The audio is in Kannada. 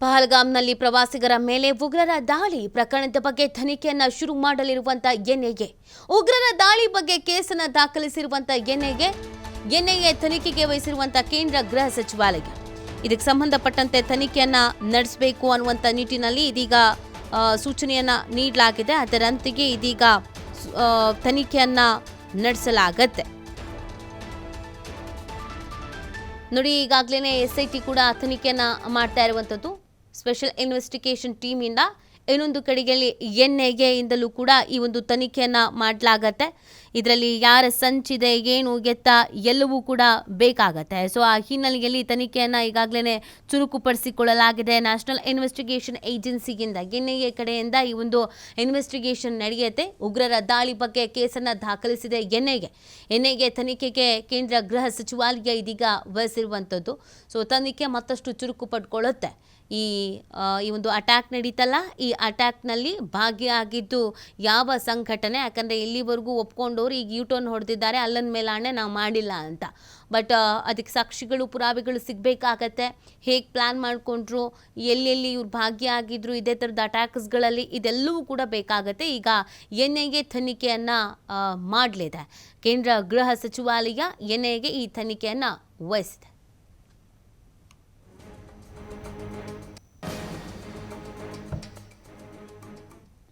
ಪಹಲ್ಗಾಮ್ನಲ್ಲಿ ಪ್ರವಾಸಿಗರ ಮೇಲೆ ಉಗ್ರರ ದಾಳಿ ಪ್ರಕರಣದ ಬಗ್ಗೆ ತನಿಖೆಯನ್ನ ಶುರು ಮಾಡಲಿರುವಂತ ಎನ್ಐಎ ಉಗ್ರರ ದಾಳಿ ಬಗ್ಗೆ ಕೇಸನ್ನು ದಾಖಲಿಸಿರುವಂತ ಎನ್ಐಎ ತನಿಖೆಗೆ ವಹಿಸಿರುವಂತ ಕೇಂದ್ರ ಗೃಹ ಸಚಿವಾಲಯ ಇದಕ್ಕೆ ಸಂಬಂಧಪಟ್ಟಂತೆ ತನಿಖೆಯನ್ನ ನಡೆಸಬೇಕು ಅನ್ನುವಂತ ನಿಟ್ಟಿನಲ್ಲಿ ಇದೀಗ ಸೂಚನೆಯನ್ನ ನೀಡಲಾಗಿದೆ. ಅದರಂತೆಯೇ ಇದೀಗ ತನಿಖೆಯನ್ನ ನಡೆಸಲಾಗುತ್ತೆ. ನೋಡಿ, ಈಗಾಗಲೇ SIT ಕೂಡ ತನಿಖೆಯನ್ನ ಮಾಡ್ತಾ ಇರುವಂಥದ್ದು. ಸ್ಪೆಷಲ್ ಇನ್ವೆಸ್ಟಿಗೇಷನ್ ಟೀಮ್ ಇಂದ ಇನ್ನೊಂದು ಕಡೆಯಲ್ಲಿ NIA ಇಂದಲೂ ಕೂಡ ಈ ಒಂದು ತನಿಖೆಯನ್ನ ಮಾಡಲಾಗತ್ತೆ. ಇದರಲ್ಲಿ ಯಾರ ಸಂಚಿದೆ, ಏನು ಎತ್ತ ಎಲ್ಲವೂ ಕೂಡ ಬೇಕಾಗತ್ತೆ. ಸೊ ಆ ಹಿನ್ನೆಲೆಯಲ್ಲಿ ತನಿಖೆಯನ್ನ ಈಗಾಗಲೇ ಚುರುಕುಪಡಿಸಿಕೊಳ್ಳಲಾಗಿದೆ. ನ್ಯಾಷನಲ್ ಇನ್ವೆಸ್ಟಿಗೇಷನ್ ಏಜೆನ್ಸಿಯಿಂದ NIA ಕಡೆಯಿಂದ ಈ ಒಂದು ಇನ್ವೆಸ್ಟಿಗೇಷನ್ ನಡೆಯುತ್ತೆ. ಉಗ್ರರ ದಾಳಿ ಬಗ್ಗೆ ಕೇಸನ್ನು ದಾಖಲಿಸಿದೆ NIA ತನಿಖೆಗೆ ಕೇಂದ್ರ ಗೃಹ ಸಚಿವಾಲಯ ಇದೀಗ ವಹಿಸಿರುವಂಥದ್ದು. ಸೊ ತನಿಖೆ ಮತ್ತಷ್ಟು ಚುರುಕು ಪಡ್ಕೊಳ್ಳುತ್ತೆ. ಈ ಒಂದು ಅಟ್ಯಾಕ್ ನಡೀತಲ್ಲ, ಈ ಅಟ್ಯಾಕ್ನಲ್ಲಿ ಭಾಗಿಯಾಗಿದ್ದು ಯಾವ ಸಂಘಟನೆ, ಯಾಕಂದರೆ ಇಲ್ಲಿವರೆಗೂ ಒಪ್ಕೊಂಡವ್ರು ಈಗ ಯೂಟರ್ನ್ ಹೊಡೆದಿದ್ದಾರೆ, ಅಲ್ಲನ ಮೇಲಾಣೆ ನಾವು ಮಾಡಿಲ್ಲ ಅಂತ. ಬಟ್ ಅದಕ್ಕೆ ಸಾಕ್ಷಿಗಳು ಪುರಾವೆಗಳು ಸಿಗಬೇಕಾಗತ್ತೆ. ಹೇಗೆ ಪ್ಲ್ಯಾನ್ ಮಾಡಿಕೊಂಡ್ರು, ಎಲ್ಲೆಲ್ಲಿ ಇವ್ರು ಭಾಗಿಯಾಗಿದ್ರು ಇದೇ ಥರದ ಅಟ್ಯಾಕ್ಸ್ಗಳಲ್ಲಿ, ಇದೆಲ್ಲವೂ ಕೂಡ ಬೇಕಾಗತ್ತೆ. ಈಗ NIA ತನಿಖೆಯನ್ನು ಮಾಡಲಿದೆ. ಕೇಂದ್ರ ಗೃಹ ಸಚಿವಾಲಯ NIAಗೆ ಈ ತನಿಖೆಯನ್ನು ವಹಿಸಿದೆ.